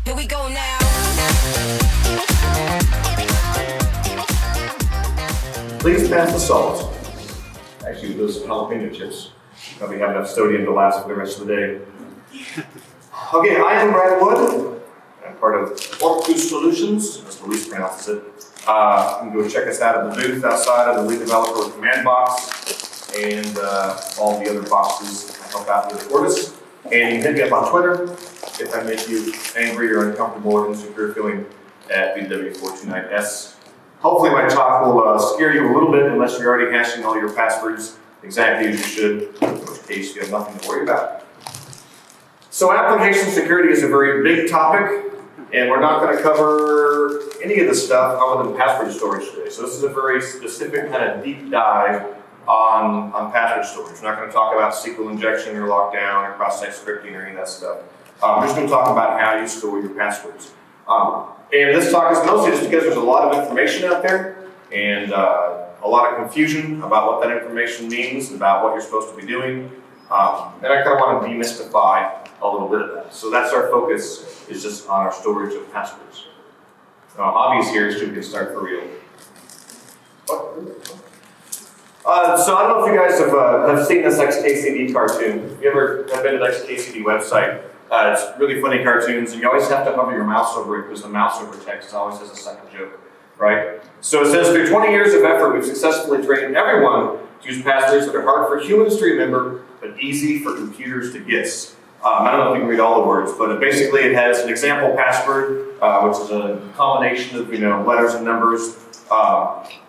Here we go now. Please pass the salt. Actually, those jalapeno chips. Probably have enough sodium to last for the rest of the day. Okay, I am Brad Wood. I'm part of Olathe Solutions, as Luis pronounces it. You can go check us out at the booth outside of the lead developer command box and all the other boxes that help out with the Ortis. And you can hit me up on Twitter if that makes you angry or uncomfortable or insecure feeling at BW429S. Hopefully my talk will scare you a little bit unless you're already hashing all your passwords exactly as you should, in which case you have nothing to worry about. So application security is a very big topic, and we're not going to cover any of the stuff other than password storage today. So this is a very specific kind of deep dive on password storage. We're not going to talk about SQL injection or lockdown or cross-site scripting or any of that stuff. We're just going to talk about how you store your passwords. And this talk is mostly just because there's a lot of information out there and a lot of confusion about what that information means, about what you're supposed to be doing. And I kind of want to demystify a little bit of that. So that's our focus, is just on our storage of passwords. Obvious here is to get started for real. So I don't know if you guys have seen this XKCD cartoon. If you ever have been to the XKCD website, it's really funny cartoons, and you always have to hover your mouse over it because the mouse over text always has a second joke, right? So it says, through 20 years of effort, we've successfully trained everyone to use passwords that are hard for humans to remember, but easy for computers to guess. I don't know if you can read all the words, but basically it has an example password, which is a combination of letters and numbers,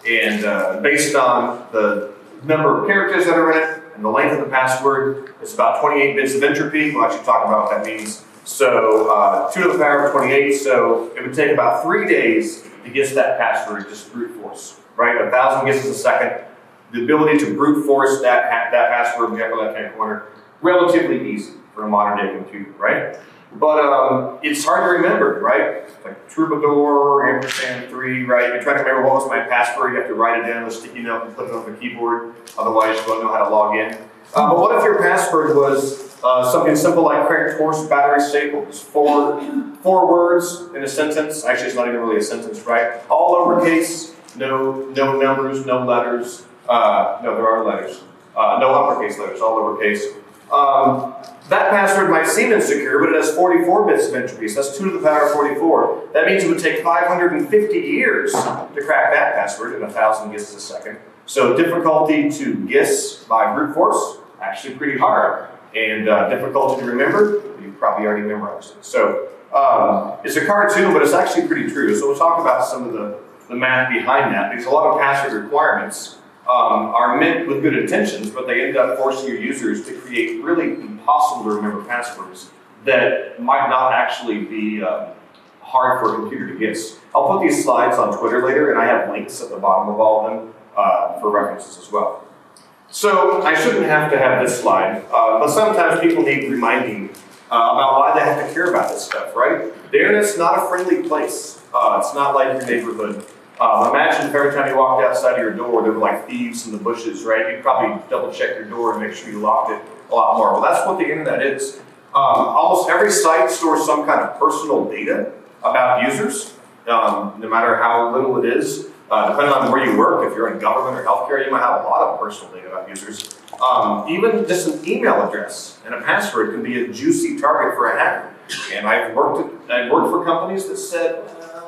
and based on the number of characters that are in it and the length of the password, it's about 28 bits of entropy. We'll actually talk about what that means. So 2 to the power of 28, so it would take about 3 days to guess that password, just brute force, right? 1,000 guesses a second. The ability to brute force that password in the upper left-hand corner, relatively easy for a modern-day computer, right? But it's hard to remember, right? Like Troubadour, ampersand 3, right? You're trying to remember what was my password, you have to write it down with a sticky note and put it on the keyboard, otherwise you won't know how to log in. But what if your password was something simple like cranked horse battery staples? Four words in a sentence. Actually, it's not even really a sentence, right? All lowercase, no numbers, no letters. No, there are letters. No uppercase letters, all lowercase. That password might seem insecure, but it has 44 bits of entropy, so that's 2 to the power of 44. That means it would take 550 years to crack that password in 1,000 guesses a second. So difficulty to guess by brute force, actually pretty hard. And difficulty to remember, you've probably already memorized it. So it's a cartoon, but it's actually pretty true. So we'll talk about some of the math behind that, because a lot of password requirements are meant with good intentions, but they end up forcing your users to create really impossible to remember passwords that might not actually be hard for a computer to guess. I'll put these slides on Twitter later, and I have links at the bottom of all of them for references as well. So I shouldn't have to have this slide, but sometimes people need reminding about why they have to care about this stuff, right? The internet's not a friendly place. It's not like your neighborhood. Imagine if every time you walked outside of your door, there were like thieves in the bushes, right? You'd probably double check your door and make sure you locked it a lot more. Well, that's what the internet is. Almost every site stores some kind of personal data about users, no matter how little it is. Depending on where you work, if you're in government or healthcare, you might have a lot of personal data about users. Even just an email address and a password can be a juicy target for a hacker. And I've worked for companies that said,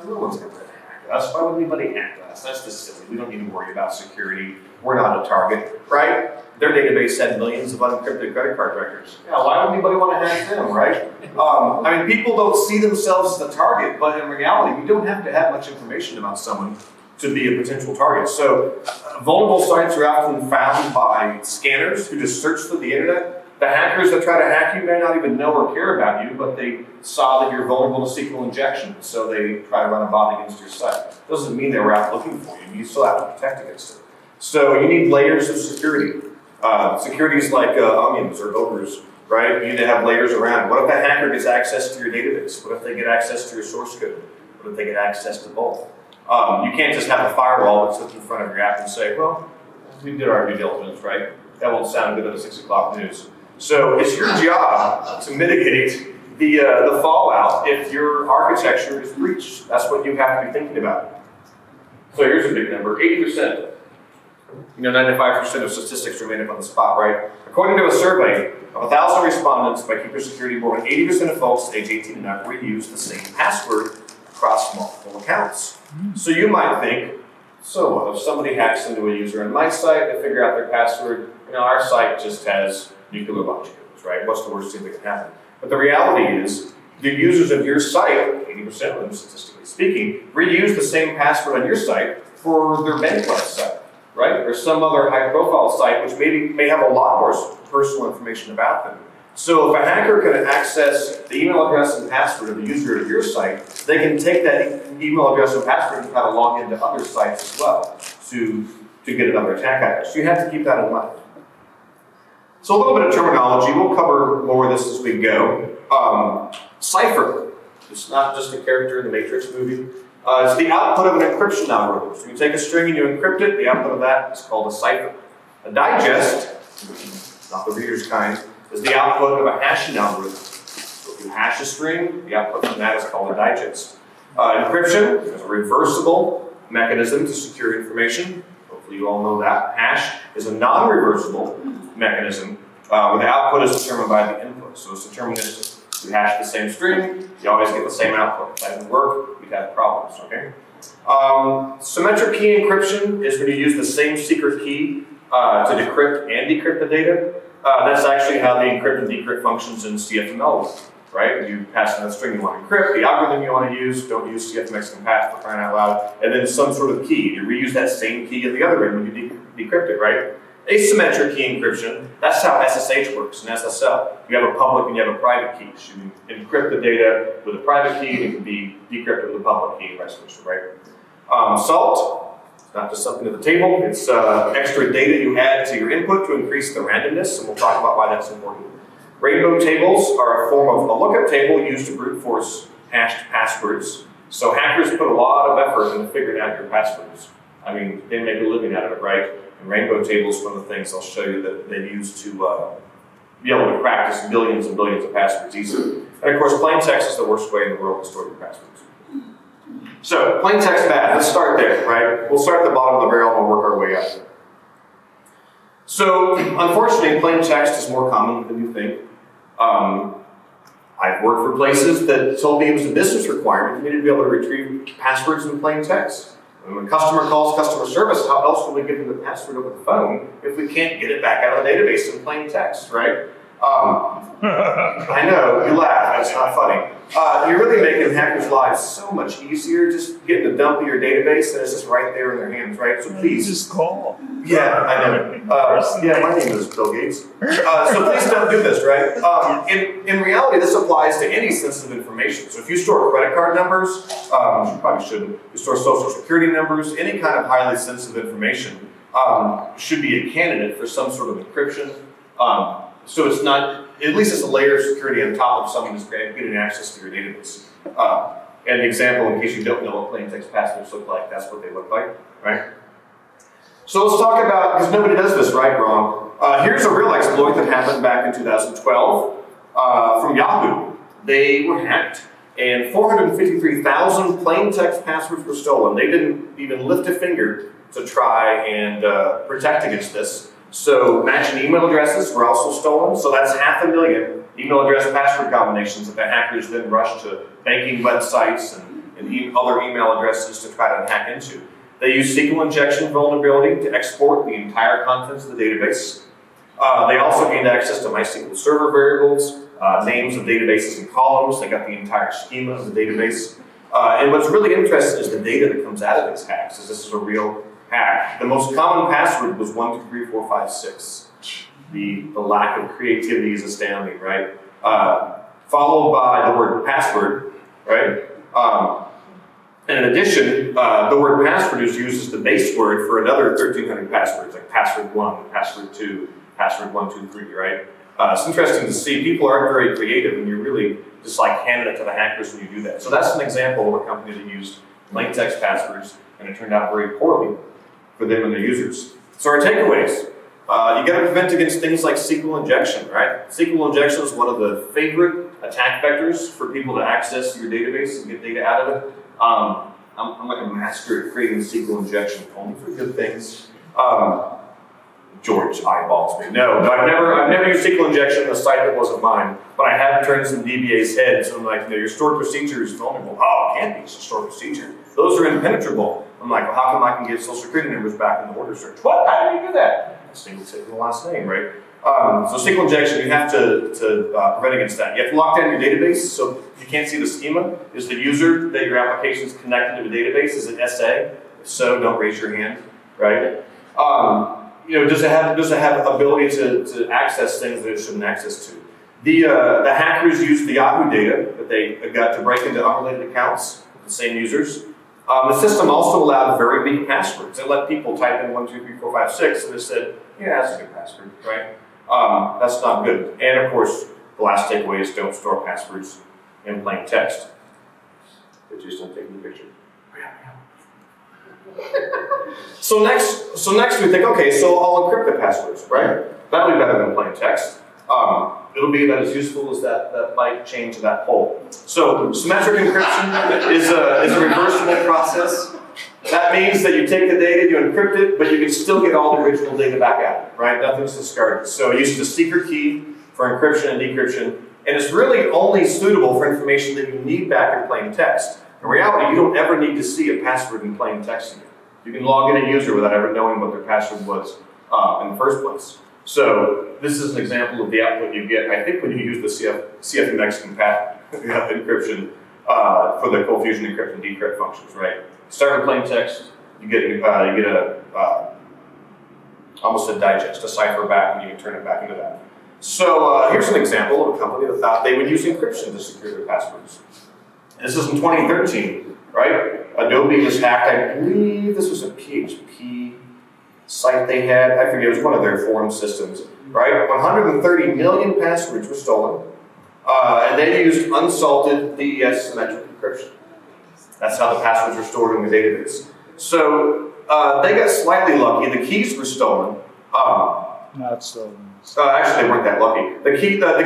no one's going to hack us. Why would anybody hack us? That's just silly. We don't need to worry about security. We're not a target, right? Their database had millions of unencrypted credit card records. Yeah, why would anybody want to hack them, right? I mean, people don't see themselves as the target, but in reality, you don't have to have much information about someone to be a potential target. So vulnerable sites are often found by scanners who just search through the internet. The hackers that try to hack you may not even know or care about you, but they saw that you're vulnerable to SQL injection, so they try to run a bot against your site. Doesn't mean they were out looking for you. You still have to protect against it. So you need layers of security. Securities like onions or ogres, right? You need to have layers around. What if a hacker gets access to your database? What if they get access to your source code? What if they get access to both? You can't just have a firewall that sits in front of your app and say, well, we did our due diligence, right? That won't sound good at the 6 o'clock news. So it's your job to mitigate the fallout if your architecture is breached. That's what you have to be thinking about. So here's a big number, 80%. 95% of statistics are made up on the spot, right? According to a survey of 1,000 respondents by Keeper Security, more than 80% of folks age 18 and up reuse the same password across multiple accounts. So you might think, so what, if somebody hacks into a user on my site, they figure out their password, our site just has nuclear logic codes, right? What's the worst thing that can happen? But the reality is, the users of your site, 80% of them statistically speaking, reuse the same password on your site for their bank site, right? Or some other high-profile site which may have a lot more personal information about them. So if a hacker can access the email address and password of the user of your site, they can take that email address and password and kind of log into other sites as well to get another attack address. So you have to keep that in mind. So a little bit of terminology. We'll cover more of this as we go. Cipher. It's not just a character in the Matrix movie. It's the output of an encryption algorithm. So you take a string and you encrypt it. The output of that is called a cipher. A digest, not the reader's kind, is the output of a hashing algorithm. So if you hash a string, the output from that is called a digest. Encryption is a reversible mechanism to secure information. Hopefully you all know that. Hash is a non-reversible mechanism where the output is determined by the input. So it's deterministic. You hash the same string, you always get the same output. If that doesn't work, we'd have problems, okay? Symmetric key encryption is when you use the same secret key to decrypt and decrypt the data. That's actually how the encrypt and decrypt functions in CFML, right? You pass in that string you want to encrypt, the algorithm you want to use, don't use CFMX compat for crying out loud, and then some sort of key. You reuse that same key at the other end when you decrypt it, right? Asymmetric key encryption, that's how SSH works in SSL. You have a public and you have a private key. So you can encrypt the data with a private key and it can be decrypted with a public key, vice versa, right? Salt, it's not just something at the table, it's extra data you add to your input to increase the randomness, and we'll talk about why that's important. Rainbow tables are a form of a lookup table used to brute force hashed passwords. So hackers put a lot of effort into figuring out your passwords. I mean, they make a living out of it, right? And rainbow tables, one of the things I'll show you that they use to be able to practice billions and billions of passwords easily. And of course, plain text is the worst way in the world to store your passwords. So, plain text bad, let's start there, right? We'll start at the bottom of the barrel and we'll work our way up. So, unfortunately, plain text is more common than you think. I've worked for places that told me it was a business requirement for me to be able to retrieve passwords in plain text. And when a customer calls customer service, how else will we give them the password over the phone if we can't get it back out of the database in plain text, right? I know, you laugh, that's not funny. You're really making hackers' lives so much easier just getting a dump of your database and it's just right there in their hands, right? So please. Just call. Yeah, I know. Yeah, my name is Bill Gates. So please don't do this, right? In reality, this applies to any sensitive information. So if you store credit card numbers, you probably shouldn't. You store social security numbers, any kind of highly sensitive information should be a candidate for some sort of encryption. So it's not, at least it's a layer of security on top of someone who's getting access to your database. And an example, in case you don't know what plain text passwords look like, that's what they look like, right? So let's talk about, because nobody does this right wrong. Here's a real exploit that happened back in 2012 from Yahoo. They were hacked, and 453,000 plain text passwords were stolen. They didn't even lift a finger to try and protect against this. So matching email addresses were also stolen. So that's 500,000 email address password combinations that the hackers then rushed to banking websites and other email addresses to try to hack into. They used SQL injection vulnerability to export the entire contents of the database. They also gained access to MySQL server variables, names of databases and columns. They got the entire schema of the database. And what's really interesting is the data that comes out of these hacks, is this is a real hack. The most common password was 1234556. The lack of creativity is astounding, right? Followed by the word password, right? And in addition, the word password is used as the base word for another 1,300 passwords, like password 1, password 2, password 123, right? It's interesting to see people aren't very creative, and you're really just like handing it to the hackers when you do that. So that's an example of a company that used plain text passwords, and it turned out very poorly for them and their users. So our takeaways. You got to prevent against things like SQL injection, right? SQL injection is one of the favorite attack vectors for people to access your database and get data out of it. I'm like a master at creating SQL injection, only for good things. George eyeballs me. No, I've never used SQL injection on a site that wasn't mine, but I have turned some DBA's heads. So I'm like, your stored procedure is vulnerable. Oh, it can't be, it's a stored procedure. Those are impenetrable. I'm like, well, how come I can get social security numbers back in the order search? What? How do you do that? Single the last name, right? So SQL injection, you have to prevent against that. You have to lock down your database, so you can't see the schema. Is the user that your application is connected to the database? Is it SA? If so, don't raise your hand, right? Does it have ability to access things that it shouldn't access to? The hackers used the Yahoo data that they got to break into unrelated accounts with the same users. The system also allowed very big passwords. It let people type in 1, 2, 3, 4, 5, 6, and it said, yeah, that's a good password, right? That's not good. And of course, the last takeaway is don't store passwords in plain text. But just don't take the picture. So next we think, okay, so I'll encrypt the passwords, right? That'll be better than plain text. It'll be about as useful as that light change of that pole. So symmetric encryption is a reversible process. That means that you take the data, you encrypt it, but you can still get all the original data back out, right? Nothing's discarded. So it uses a secret key for encryption and decryption, and it's really only suitable for information that you need back in plain text. In reality, you don't ever need to see a password in plain text again. You can log in a user without ever knowing what their password was in the first place. So this is an example of the output you get, I think, when you use the CFMX encryption for the cold fusion encrypt and decrypt functions, right? Start with plain text, you get almost a digest, a cipher back, and you can turn it back into that. So here's an example of a company that thought they would use encryption to secure their passwords. This is in 2013, right? Adobe was hacked. I believe this was a PHP site they had. I forget, it was one of their forum systems, right? 130 million passwords were stolen, and they used unsalted DES symmetric encryption. That's how the passwords were stored in the database. So they got slightly lucky. The keys were stolen. Not stolen. Actually, they weren't that lucky. The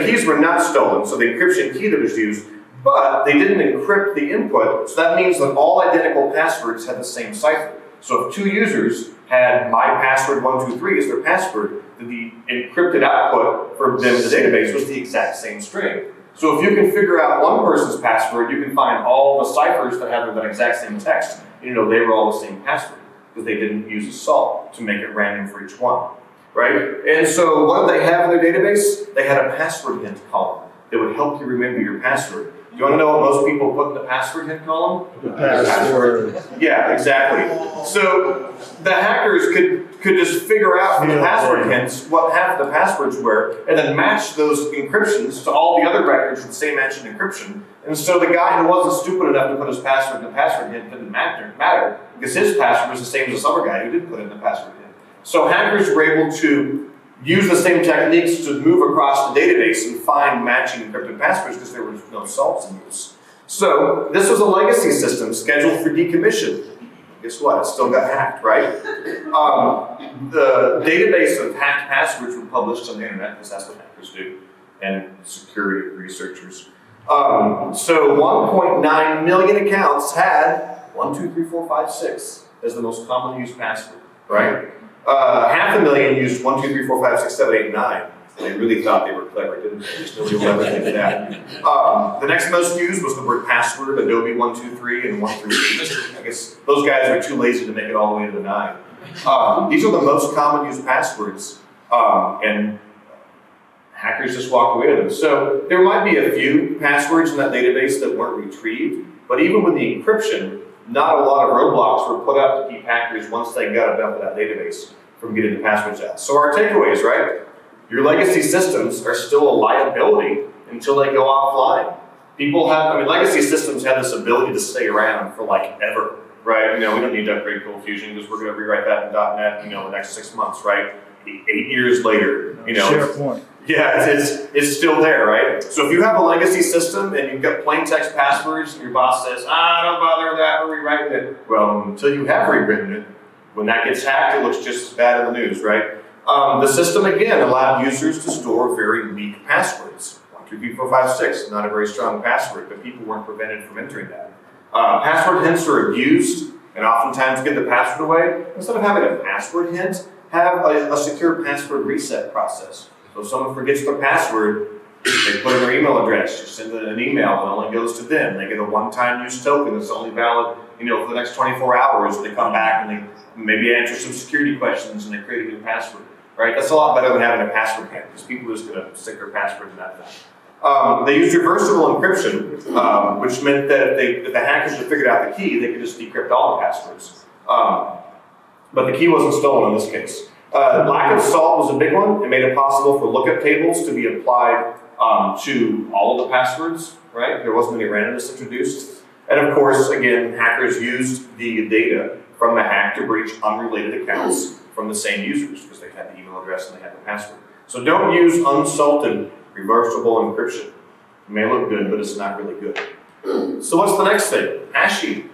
keys were not stolen, so the encryption key that was used, but they didn't encrypt the input, so that means that all identical passwords had the same cipher. So if two users had my password 123 as their password, then the encrypted output for them in the database was the exact same string. So if you can figure out one person's password, you can find all the ciphers that have that exact same text. You know, they were all the same password because they didn't use a salt to make it random for each one, right? And so what did they have in their database? They had a password hint column that would help you remember your password. Do you want to know what most people put in the password hint column? The password. Yeah, exactly. So the hackers could just figure out from the password hints what half the passwords were, and then match those encryptions to all the other records with the same matching encryption. And so the guy who wasn't stupid enough to put his password in the password hint didn't matter because his password was the same as this other guy who did put in the password hint. So hackers were able to use the same techniques to move across the database and find matching encrypted passwords because there was no salts in use. So this was a legacy system scheduled for decommission. Guess what? It still got hacked, right? The database of hacked passwords were published on the internet because that's what hackers do, and security researchers. So 1.9 million accounts had 1, 2, 3, 4, 5, 6 as the most commonly used password, right? 500,000 used 1, 2, 3, 4, 5, 6, 7, 8, 9. They really thought they were clever, didn't they? Just nobody will ever think of that. The next most used was the word password, Adobe 123 and 133. I guess those guys were too lazy to make it all the way to the 9. These are the most common used passwords, and hackers just walked away with them. So there might be a few passwords in that database that weren't retrieved, but even with the encryption, not a lot of roadblocks were put up to keep hackers, once they got enough of that database, from getting the passwords out. So our takeaways, right? Your legacy systems are still a liability until they go offline. Legacy systems have this ability to stay around for like ever, right? We don't need to upgrade Cold Fusion because we're going to rewrite that in .NET, the next 6 months, right? 8 years later, SharePoint. Yeah, it's still there, right? So if you have a legacy system and you've got plain text passwords and your boss says, don't bother with that, we're rewriting it. Well, until you have rewritten it, when that gets hacked, it looks just as bad in the news, right? The system, again, allowed users to store very weak passwords. 1, 1234556, not a very strong password, but people weren't prevented from entering that. Password hints are abused, and oftentimes to get the password away, instead of having a password hint, have a secure password reset process. So if someone forgets their password, they put in their email address, you send an email that only goes to them. They get a one-time use token that's only valid, for the next 24 hours. They come back and they maybe answer some security questions and they create a new password. Right? That's a lot better than having a password hack, because people are just going to stick their password in that thing. They used reversible encryption, which meant that if the hackers had figured out the key, they could just decrypt all the passwords. But the key wasn't stolen in this case. Lack of salt was a big one. It made it possible for lookup tables to be applied to all of the passwords. Right? There wasn't any randomness introduced. And of course, again, hackers used the data from the hack to breach unrelated accounts from the same users, because they had the email address and they had the password. So don't use unsalted reversible encryption. It may look good, but it's not really good. So what's the next thing? Hashing.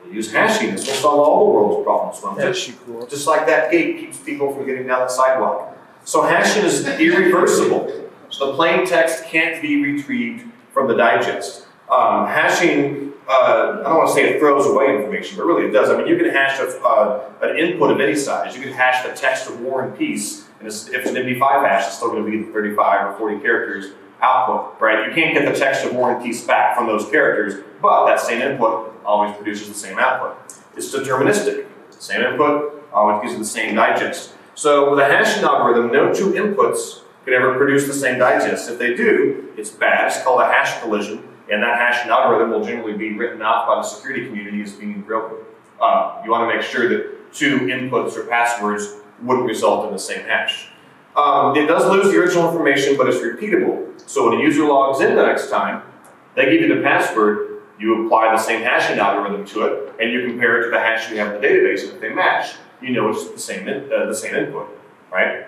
We'll use hashing. This will solve all the world's problems, won't it? That's cool. Just like that gate keeps people from getting down the sidewalk. So hashing is irreversible. So the plain text can't be retrieved from the digest. Hashing, I don't want to say it throws away information, but really it does. I mean, you can hash an input of any size. You can hash the text of War and Peace, and if it's an MD5 hash, it's still going to be 35 or 40 characters output, right? You can't get the text of War and Peace back from those characters, but that same input always produces the same output. It's deterministic. Same input always gives you the same digest. So with a hashing algorithm, no two inputs can ever produce the same digest. If they do, it's bad. It's called a hash collision. And that hashing algorithm will generally be written off by the security community as being broken. You want to make sure that two inputs or passwords wouldn't result in the same hash. It does lose the original information, but it's repeatable. So when a user logs in the next time, they give you the password, you apply the same hashing algorithm to it, and you compare it to the hash you have in the database, and if they match, you know it's the same input, right?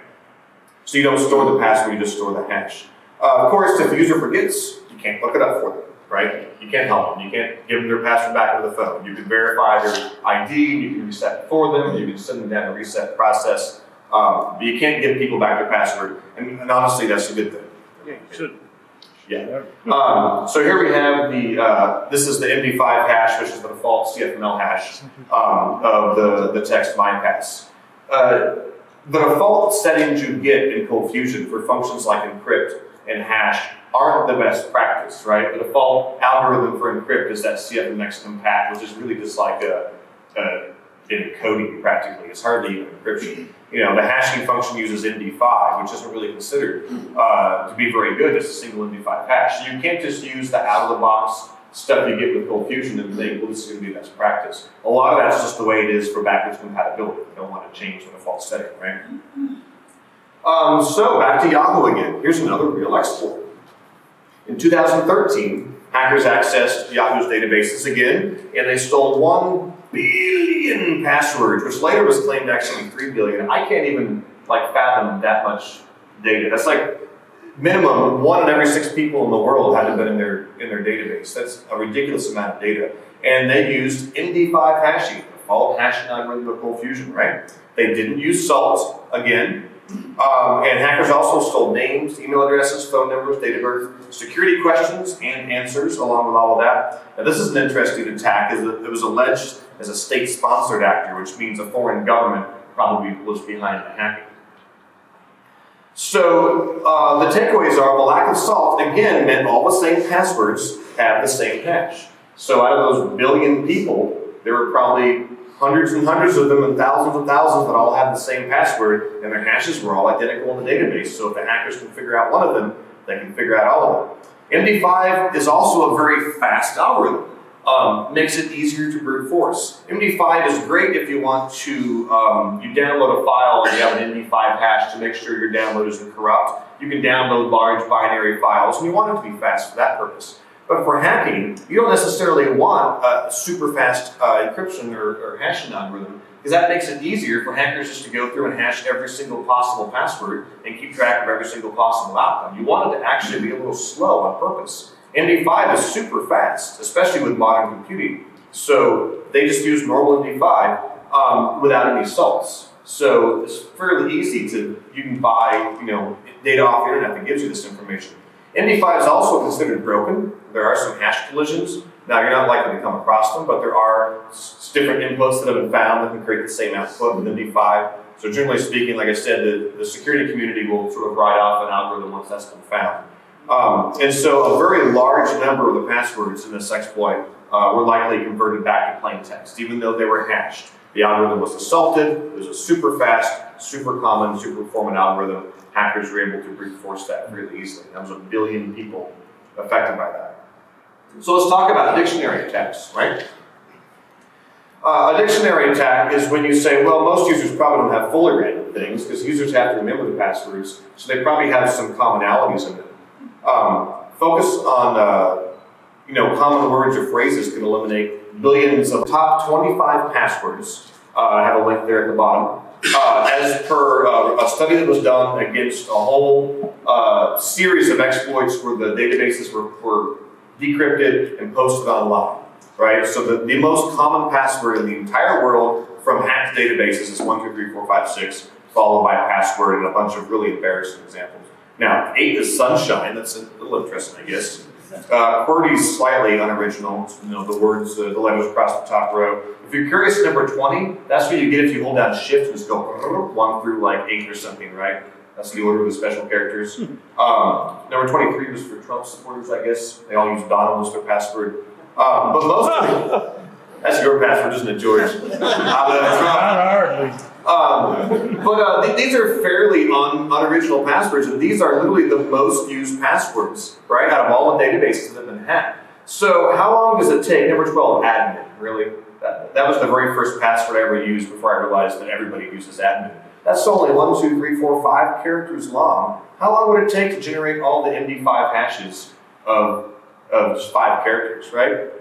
So you don't store the password, you just store the hash. Of course, if the user forgets, you can't look it up for them, right? You can't help them. You can't give them their password back over the phone. You can verify their ID, you can reset it for them, you can send them down a reset process, but you can't give people back their password, and honestly, that's a good thing. Yeah, you should. Yeah. So here we have this is the MD5 hash, which is the default CFML hash of the text MyPass. The default settings you get in Cold Fusion for functions like encrypt and hash aren't the best practice, right? The default algorithm for encrypt is that CFMX compat, which is really just like encoding practically. It's hardly even encryption. The hashing function uses MD5, which isn't really considered to be very good. It's a single MD5 hash. So you can't just use the out-of-the-box stuff you get with Cold Fusion and think, well, this is going to be best practice. A lot of that's just the way it is for backwards compatibility. You don't want to change the default setting, right? So back to Yahoo again. Here's another real exploit. In 2013, hackers accessed Yahoo's databases again, and they stole 1 billion passwords, which later was claimed actually 3 billion. I can't even fathom that much data. That's like minimum 1 in every 6 people in the world had to have been in their database. That's a ridiculous amount of data. And they used MD5 hashing, the default hashing algorithm of Cold Fusion, right? They didn't use salt again. And hackers also stole names, email addresses, phone numbers, date of birth, security questions, and answers along with all of that. Now, this is an interesting attack, as it was alleged as a state-sponsored actor, which means a foreign government probably was behind the hacking. So the takeaways are the lack of salt, again, meant all the same passwords have the same hash. So out of those billion people, there were probably hundreds and hundreds of them and thousands that all had the same password, and their hashes were all identical in the database. So if the hackers can figure out one of them, they can figure out all of them. MD5 is also a very fast algorithm. Makes it easier to brute force. MD5 is great if you want to, you download a file and you have an MD5 hash to make sure your download isn't corrupt. You can download large binary files, and you want it to be fast for that purpose. But for hacking, you don't necessarily want a super fast encryption or hashing algorithm, because that makes it easier for hackers just to go through and hash every single possible password and keep track of every single possible outcome. You want it to actually be a little slow on purpose. MD5 is super fast, especially with modern computing. So they just use normal MD5 without any salts. So it's fairly easy you can buy data off the internet that gives you this information. MD5 is also considered broken. There are some hash collisions. Now, you're not likely to come across them, but there are different inputs that have been found that can create the same output with MD5. So generally speaking, like I said, the security community will sort of write off an algorithm once that's been found. And so a very large number of the passwords in this exploit were likely converted back to plain text, even though they were hashed. The algorithm was assaulted. It was a super fast, super common, super performant algorithm. Hackers were able to brute force that really easily. That was 1 billion people affected by that. So let's talk about dictionary attacks, right? A dictionary attack is when you say, well, most users probably don't have fully random things because users have to remember the passwords, so they probably have some commonalities in them. Focus on common words or phrases can eliminate billions of top 25 passwords. I have a link there at the bottom. As per a study that was done against a whole series of exploits where the databases were decrypted and posted online, right? So the most common password in the entire world from hacked databases is 1, 2, 3, 4, 5, 6, followed by password and a bunch of really embarrassing examples. Now, 8 is sunshine. That's a little interesting, I guess. QWERTY's slightly unoriginal. The words, the letters across the top row. If you're curious, number 20, that's what you get if you hold down Shift and just go 1 through like 8 or something, right? That's the order of the special characters. Number 23 was for Trump supporters, I guess. They all use Donald as their password. But most of it, that's your password, isn't it, George? But these are fairly unoriginal passwords, and these are literally the most used passwords, right, out of all the databases that have been hacked. So how long does it take? Number 12, admin, really? That was the very first password I ever used before I realized that everybody uses admin. That's only 1, 2, 3, 4, 5 characters long. How long would it take to generate all the MD5 hashes of just 5 characters, right?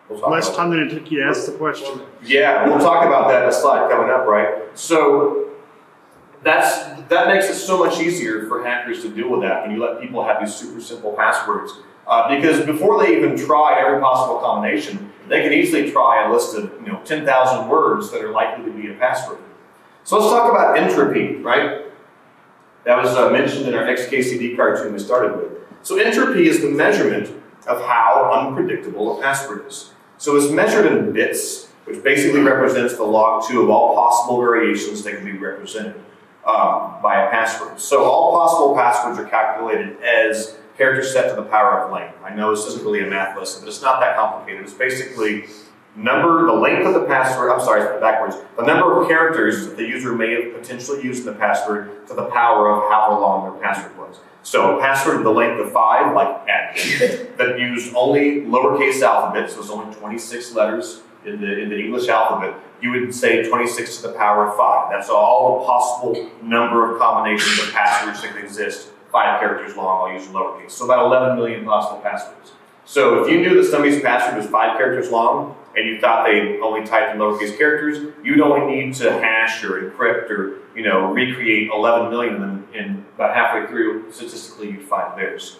Less time than it took you to ask the question. Yeah, we'll talk about that in a slide coming up, right? So that makes it so much easier for hackers to deal with that when you let people have these super simple passwords. Because before they even try every possible combination, they can easily try a list of 10,000 words that are likely to be a password. So let's talk about entropy, right? That was mentioned in our XKCD cartoon we started with. So entropy is the measurement of how unpredictable a password is. So it's measured in bits, which basically represents the log2 of all possible variations that can be represented by a password. So all possible passwords are calculated as characters set to the power of length. I know this isn't really a math lesson, but it's not that complicated. It's basically the length of the password, the number of characters that the user may have potentially used in the password to the power of however long their password was. So a password of the length of 5, like admin, that used only lowercase alphabet, so it's only 26 letters in the English alphabet, you would say 26 to the power of 5. That's all the possible number of combinations of passwords that can exist, 5 characters long, I'll use lowercase. So about 11 million possible passwords. So if you knew that somebody's password was 5 characters long, and you thought they only typed in lowercase characters, you'd only need to hash or encrypt or recreate 11 million of them, and about halfway through, statistically, you'd find theirs.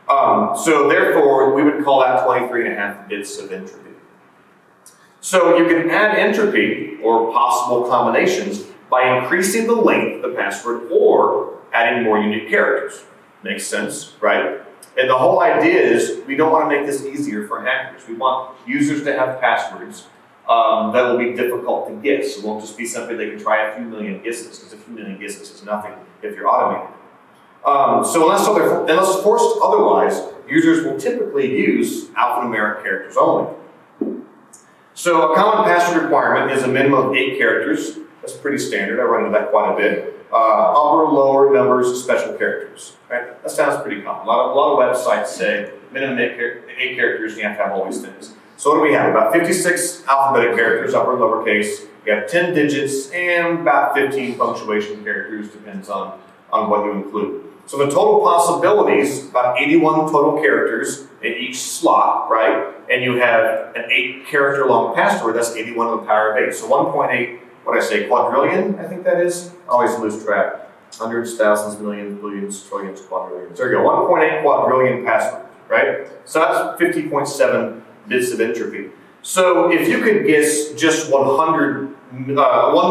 So therefore, we would call that 23.5 bits of entropy. So you can add entropy, or possible combinations, by increasing the length of the password or adding more unique characters. Makes sense, right? And the whole idea is we don't want to make this easier for hackers. We want users to have passwords that will be difficult to guess. It won't just be something they can try a few million guesses, because a few million guesses is nothing if you're automating. So unless forced otherwise, users will typically use alphanumeric characters only. So a common password requirement is a minimum of 8 characters. That's pretty standard. I run into that quite a bit. Upper, lower numbers of special characters. Right? That sounds pretty common. A lot of websites say minimum 8 characters, and you have to have all these things. So what do we have? About 56 alphabetic characters, upper and lowercase. We have 10 digits and about 15 punctuation characters, depends on what you include. So the total possibilities, about 81 total characters in each slot, right? And you have an 8-character long password, that's 81 to the power of 8. So 1.8, quadrillion, I think that is? I always lose track. Hundreds, thousands, millions, billions, trillions, quadrillions. There you go, 1.8 quadrillion passwords, right? So that's 50.7 bits of entropy. So if you could guess just 1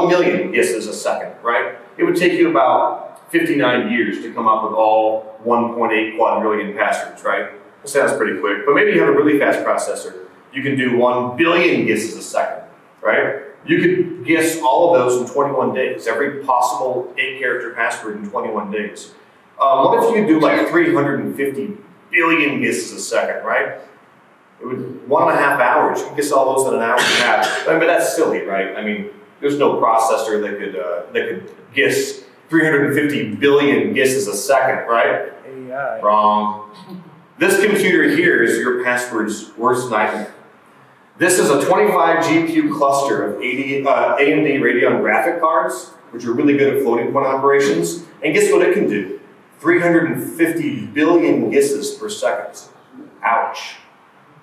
million guesses a second, right? It would take you about 59 years to come up with all 1.8 quadrillion passwords, right? That sounds pretty quick, but maybe you have a really fast processor. You can do 1 billion guesses a second, right? You could guess all of those in 21 days, every possible 8-character password in 21 days. What if you could do like 350 billion guesses a second, right? It would 1.5 hours. You can guess all those in an hour and a half. But that's silly, right? I mean, there's no processor that could guess 350 billion guesses a second, right? AI. Wrong. This computer here is your password's worst nightmare. This is a 25 GPU cluster of AMD Radeon graphic cards, which are really good at floating point operations. And guess what it can do? 350 billion guesses per second. Ouch.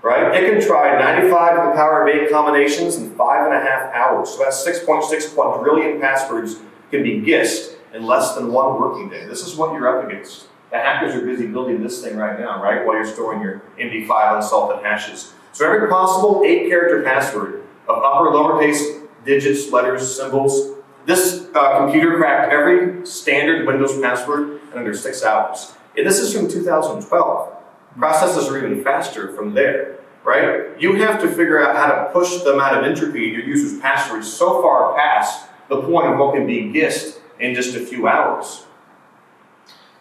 Right? It can try 95 to the power of 8 combinations in 5.5 hours. So that's 6.6 quadrillion passwords can be guessed in less than 1 working day. This is what you're up against. The hackers are busy building this thing right now, right? While you're storing your MD5 unsalted hashes. So every possible 8-character password of upper lowercase digits, letters, symbols. This computer cracked every standard Windows password in under 6 hours. And this is from 2012. Processes are even faster from there, right? You have to figure out how to push the amount of entropy in your user's passwords so far past the point of what can be guessed in just a few hours.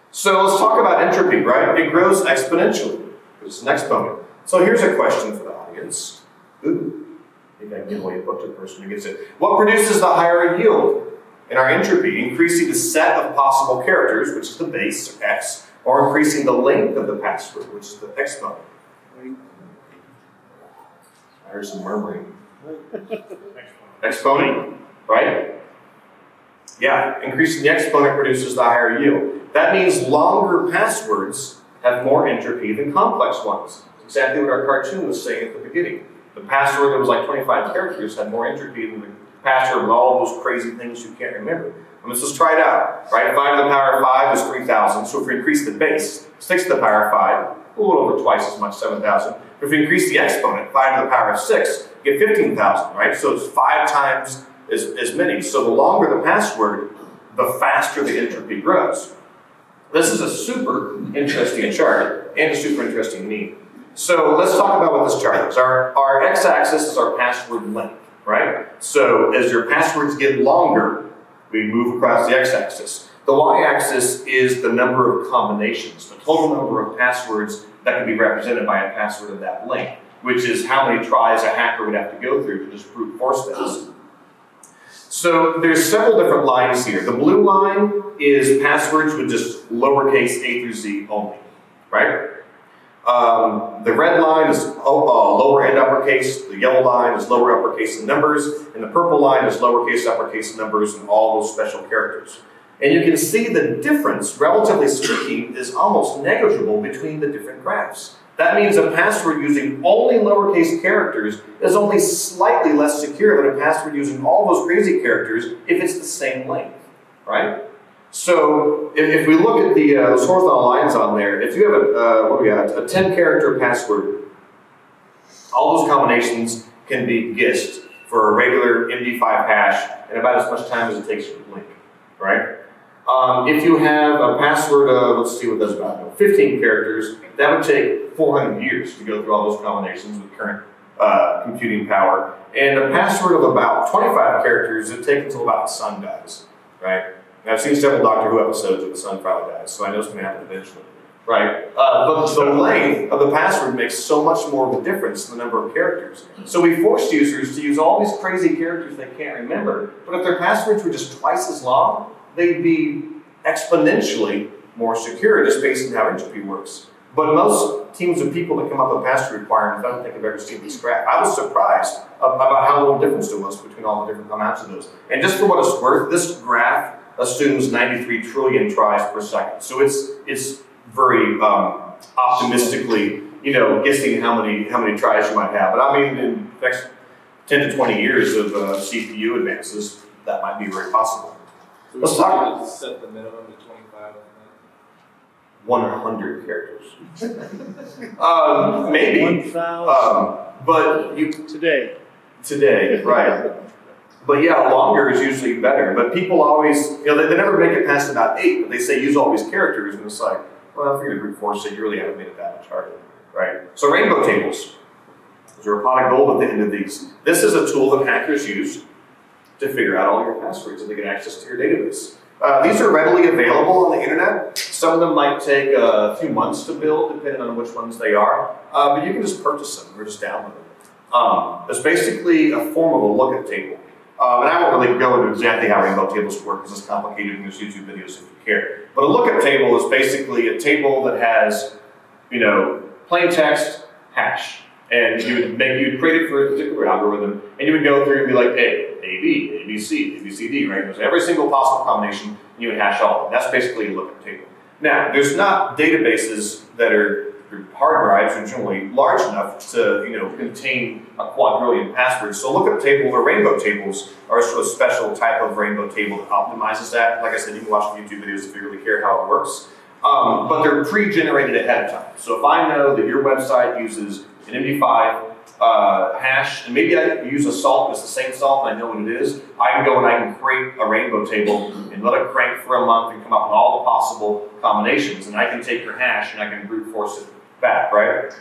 So let's talk about entropy, right? It grows exponentially. It's an exponent. So here's a question for the audience. Ooh, maybe I can give away a book to the person who gets it. What produces the higher yield in our entropy? Increasing the set of possible characters, which is the base, or x, or increasing the length of the password, which is the exponent. I heard some murmuring. Exponent, right? Yeah, increasing the exponent produces the higher yield. That means longer passwords have more entropy than complex ones. That's exactly what our cartoon was saying at the beginning. The password that was like 25 characters had more entropy than the password with all those crazy things you can't remember. Let's just try it out, right? 5 to the power of 5 is 3,000. So if we increase the base, 6 to the power of 5, a little over twice as much, 7,000. If we increase the exponent, 5 to the power of 6, you get 15,000, right? So it's 5 times as many. So the longer the password, the faster the entropy grows. This is a super interesting chart and a super interesting meme. So let's talk about what this chart is. Our x-axis is our password length, right? So as your passwords get longer, we move across the x-axis. The y-axis is the number of combinations, the total number of passwords that can be represented by a password of that length, which is how many tries a hacker would have to go through to just brute force this. So there's several different lines here. The blue line is passwords with just lowercase a through z only, right? The red line is lower and uppercase, the yellow line is lower uppercase and numbers, and the purple line is lowercase uppercase numbers and all those special characters. And you can see the difference, relatively speaking, is almost negligible between the different graphs. That means a password using only lowercase characters is only slightly less secure than a password using all those crazy characters if it's the same length, right? So if we look at the those horizontal lines on there, if you have a 10-character password, all those combinations can be guessed for a regular MD5 hash in about as much time as it takes you to blink, right? If you have a password of, let's see what that's about, 15 characters, that would take 400 years to go through all those combinations with current computing power. And a password of about 25 characters would take until about the sun dies, right? And I've seen several Doctor Who episodes where the sun finally dies, so I know it's going to happen eventually, right? But the length of the password makes so much more of a difference in the number of characters. So we forced users to use all these crazy characters they can't remember, but if their passwords were just twice as long, they'd be exponentially more secure just based on how entropy works. But most teams of people that come up with password requirements, I don't think I've ever seen this graph. I was surprised about how little difference there was between all the different amounts of those. And just for what it's worth, this graph assumes 93 trillion tries per second. So it's very optimistically, guessing how many tries you might have. But I mean, in the next 10 to 20 years of CPU advances, that might be very possible. So let's talk. To set the minimum to 25. 100 characters. Maybe. 1,000. But you Today. today, right? But yeah, longer is usually better. But people always, they never make it past about 8, but they say use all these characters, and it's like, well, if you're going to brute force it, you really haven't made it that much harder, right? So rainbow tables. There's a pot of gold at the end of these. This is a tool that hackers use to figure out all your passwords and to get access to your database. These are readily available on the internet. Some of them might take a few months to build, depending on which ones they are. But you can just purchase them or just download them. It's basically a form of a lookup table. And I won't really go into exactly how rainbow tables work because it's complicated and there's YouTube videos if you care. But a lookup table is basically a table that has, plain text, hash. And you'd create it for a particular algorithm, and you would go through and be like, A, B, A, B, C, A, B, C, D, right? There's every single possible combination, and you would hash all of them. That's basically a lookup table. Now, there's not databases that are hard drives are generally large enough to, contain a quadrillion passwords. So lookup tables or rainbow tables are a sort of special type of rainbow table that optimizes that. Like I said, you can watch the YouTube videos if you really care how it works. But they're pre-generated ahead of time. So if I know that your website uses an MD5 hash, and maybe I use a salt, it's the same salt, and I know what it is, I can go and I can create a rainbow table and let it crank for a month and come up with all the possible combinations, and I can take your hash and I can brute force it back, right?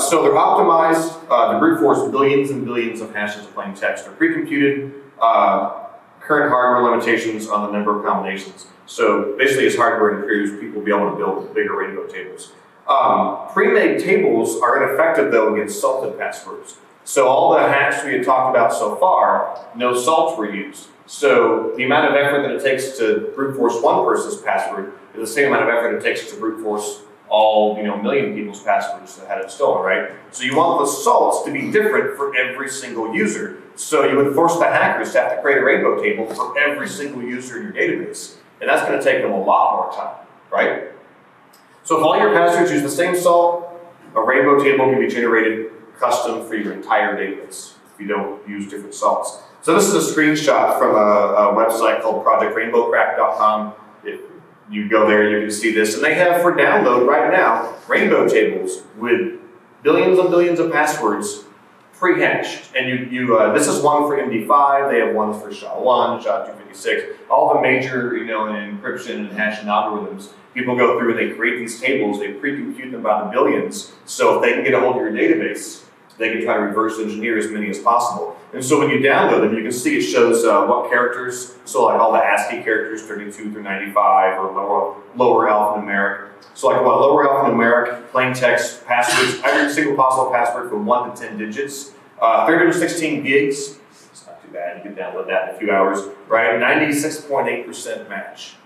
So they're optimized to brute force billions and billions of hashes of plain text. They're pre-computed, current hardware limitations on the number of combinations. So basically, as hardware improves, people will be able to build bigger rainbow tables. Pre-made tables are ineffective, though, against salted passwords. So all the hacks we had talked about so far, no salts were used. So the amount of effort that it takes to brute force one person's password is the same amount of effort it takes to brute force all, a million people's passwords that had it stolen, right? So you want the salts to be different for every single user. So you would force the hackers to have to create a rainbow table for every single user in your database. And that's going to take them a lot more time, right? So if all your passwords use the same salt, a rainbow table can be generated custom for your entire database if you don't use different salts. So this is a screenshot from a website called projectrainbowcrack.com. If you go there, you can see this. And they have for download right now rainbow tables with billions and billions of passwords pre-hashed. And this is one for MD5. They have ones for SHA-1, SHA-256, all the major, encryption and hashing algorithms. People go through and they create these tables, they pre-compute them by the billions, so if they can get a hold of your database, they can try to reverse engineer as many as possible. And so when you download them, you can see it shows what characters, so like all the ASCII characters, 32 through 95, or lower alphanumeric. So like lower alphanumeric, plain text, passwords, every single possible password from 1 to 10 digits, 316 gigs, it's not too bad, you can download that in a few hours, right? 96.8% match.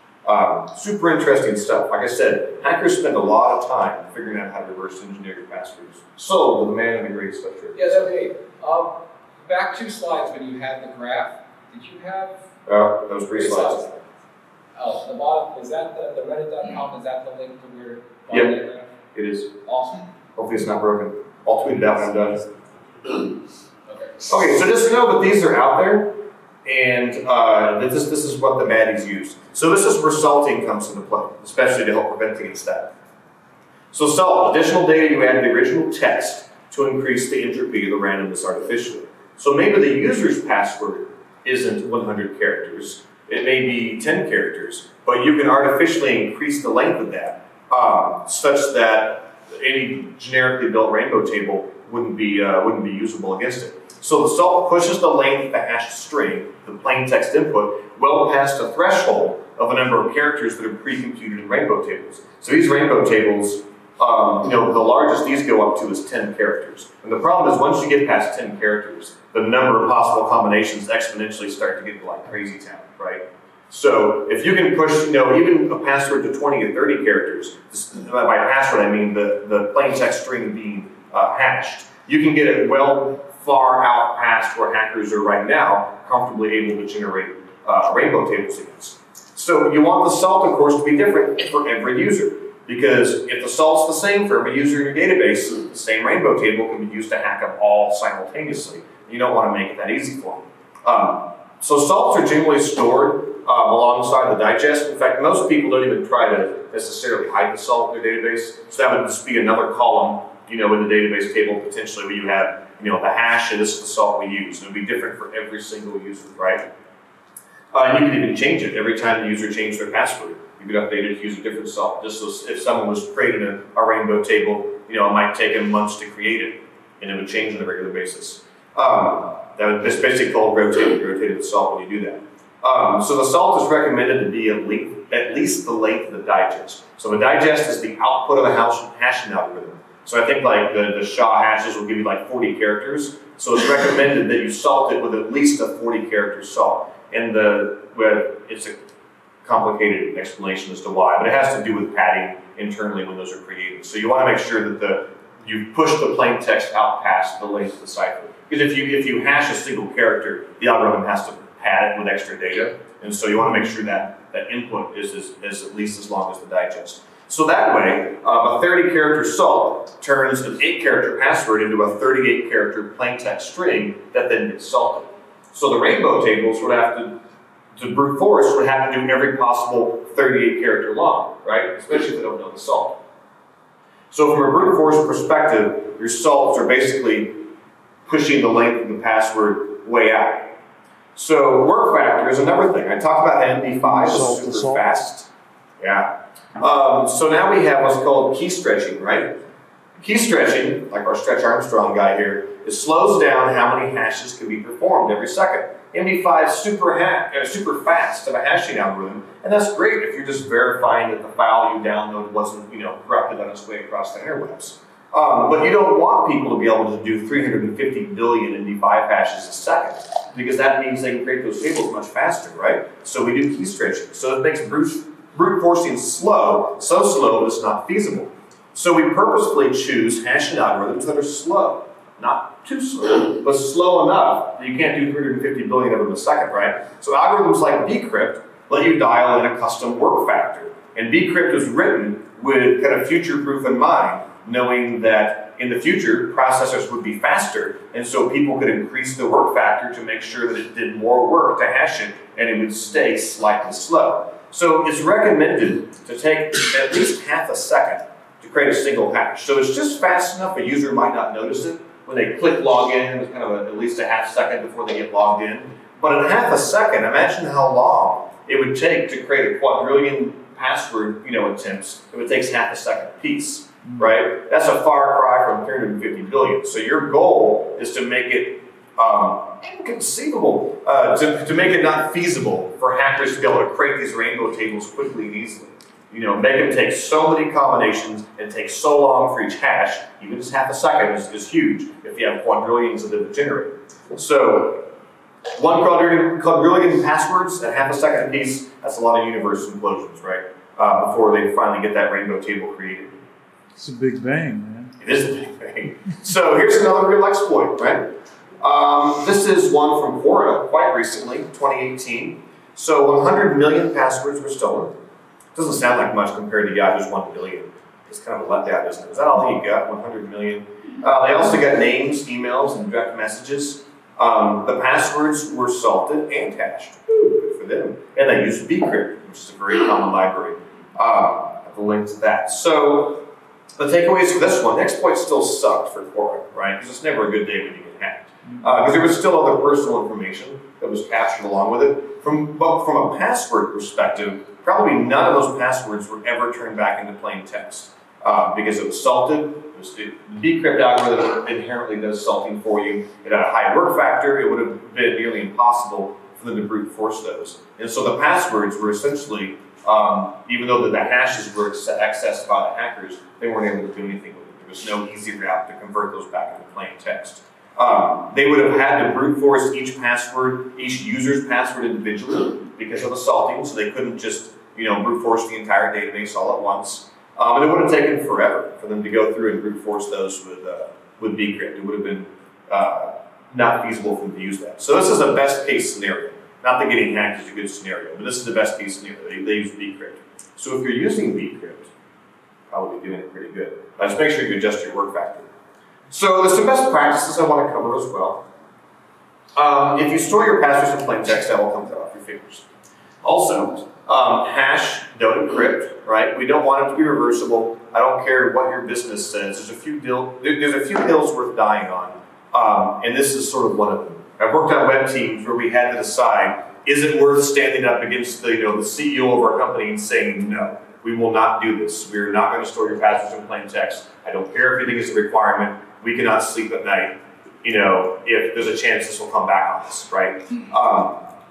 Super interesting stuff. Like I said, hackers spend a lot of time figuring out how to reverse engineer your passwords. So, the man in the gray sweatshirt. Yeah, that's okay. Back 2 slides when you had the graph, did you have? That was 3 slides. Oh, the bottom, is that the reddit.com, is that the link to where? Yep, it is. Awesome. Hopefully it's not broken. I'll tweet it out when I'm done. Okay. Okay, so just know that these are out there, and this is what the baddies use. So this is where salting comes into play, especially to help prevent against that. So salt, additional data, you add the original text to increase the entropy of the randomness artificially. So maybe the user's password isn't 100 characters, it may be 10 characters, but you can artificially increase the length of that, such that any generically built rainbow table wouldn't be usable against it. So the salt pushes the length of the hashed string, the plain text input, well past a threshold of a number of characters that are pre-computed in rainbow tables. So these rainbow tables, the largest these go up to is 10 characters. And the problem is once you get past 10 characters, the number of possible combinations exponentially start to get like crazy town, right? So if you can push, even a password to 20 or 30 characters, by password I mean the plain text string being hashed, you can get it well far out past where hackers are right now comfortably able to generate rainbow tables against. So you want the salt, of course, to be different for every user. Because if the salt's the same for every user in your database, the same rainbow table can be used to hack them all simultaneously. You don't want to make it that easy for them. So salts are generally stored alongside the digest. In fact, most people don't even try to necessarily hide the salt in their database. So that would just be another column, in the database table potentially where you have the hash, and this is the salt we use. It'll be different for every single user, right? And you can even change it every time the user changed their password. You could update it to use a different salt. Just so if someone was creating a rainbow table, it might take them months to create it, and it would change on a regular basis. That's basically called rotated salt when you do that. So the salt is recommended to be at least the length of the digest. So the digest is the output of a hashing algorithm. So I think like the SHA hashes will give you like 40 characters. So it's recommended that you salt it with at least a 40 character salt. And it's a complicated explanation as to why, but it has to do with padding internally when those are created. So you want to make sure that you push the plain text out past the length of the cipher. Because if you hash a single character, the algorithm has to pad it with extra data, and so you want to make sure that input is at least as long as the digest. So that way, a 30-character salt turns an 8-character password into a 38-character plain text string that then gets salted. So the rainbow tables would have to brute force would have to do every possible 38-character long, right? Especially if they don't know the salt. So from a brute force perspective, your salts are basically pushing the length of the password way out. So work factor is another thing. I talked about MD5 is super fast. Yeah. So now we have what's called key stretching, right? Key stretching, like our Stretch Armstrong guy here, it slows down how many hashes can be performed every second. MD5 is super fast of a hashing algorithm, and that's great if you're just verifying that the file you downloaded wasn't, corrupted on its way across the interwebs. But you don't want people to be able to do 350 billion MD5 hashes a second, because that means they can create those tables much faster, right? So we do key stretching. So it makes brute forcing slow, so slow that it's not feasible. So we purposefully choose hashing algorithms that are slow. Not too slow, but slow enough that you can't do 350 billion of them a second, right? So algorithms like bcrypt let you dial in a custom work factor. And bcrypt is written with kind of future-proof in mind, knowing that in the future, processors would be faster, and so people could increase the work factor to make sure that it did more work to hash it, and it would stay slightly slow. So it's recommended to take at least half a second to create a single hash. So it's just fast enough a user might not notice it. When they click login, it's kind of at least a half second before they get logged in. But in half a second, imagine how long it would take to create a quadrillion password, attempts if it takes half a second apiece, right? That's a far cry from 350 billion. So your goal is to make it inconceivable, to make it not feasible for hackers to be able to create these rainbow tables quickly and easily. Make them take so many combinations and take so long for each hash, even just half a second is huge if you have quadrillions of them to generate. So, one quadrillion passwords at half a second apiece, that's a lot of universe implosions, right? Before they finally get that rainbow table created. It's a big bang, man. It is a big bang. So, here's another real exploit, right? This is one from Quora quite recently, 2018. So, 100 million passwords were stolen. Doesn't sound like much compared to Yahoo's 1 billion. It's kind of a letdown, isn't it? Is that all you got, 100 million? They also got names, emails, and direct messages. The passwords were salted and hashed. Good for them. And they used bcrypt, which is a very common library. I have a link to that. So the takeaways for this one, the exploit still sucked for Quora, right? Because it's never a good day when you get hacked. Because there was still other personal information that was captured along with it. But from a password perspective, probably none of those passwords were ever turned back into plain text because it was salted. The bcrypt algorithm inherently does salting for you. It had a high work factor. It would have been nearly impossible for them to brute force those. And so the passwords were essentially, even though the hashes were accessed by the hackers, they weren't able to do anything with it. There was no easy route to convert those back into plain text. They would have had to brute force each user's password individually because of the salting, so they couldn't just brute force the entire database all at once. And it would have taken forever for them to go through and brute force those with bcrypt. It would have been not feasible for them to use that. So this is a best case scenario. Not that getting hacked is a good scenario, but this is the best case scenario. They use bcrypt. So if you're using bcrypt, probably doing it pretty good. But just make sure you adjust your work factor. So there's some best practices I want to cover as well. If you store your passwords in plain text, that will come off your fingers. Also, hash, don't encrypt, right? We don't want it to be reversible. I don't care what your business says. There's a few hills worth dying on And this is sort of one of them. I've worked on web teams where we had to decide, is it worth standing up against the CEO of our company and saying, no, we will not do this. We're not going to store your passwords in plain text. I don't care if you think it's a requirement. We cannot sleep at night, if there's a chance this will come back on us, right?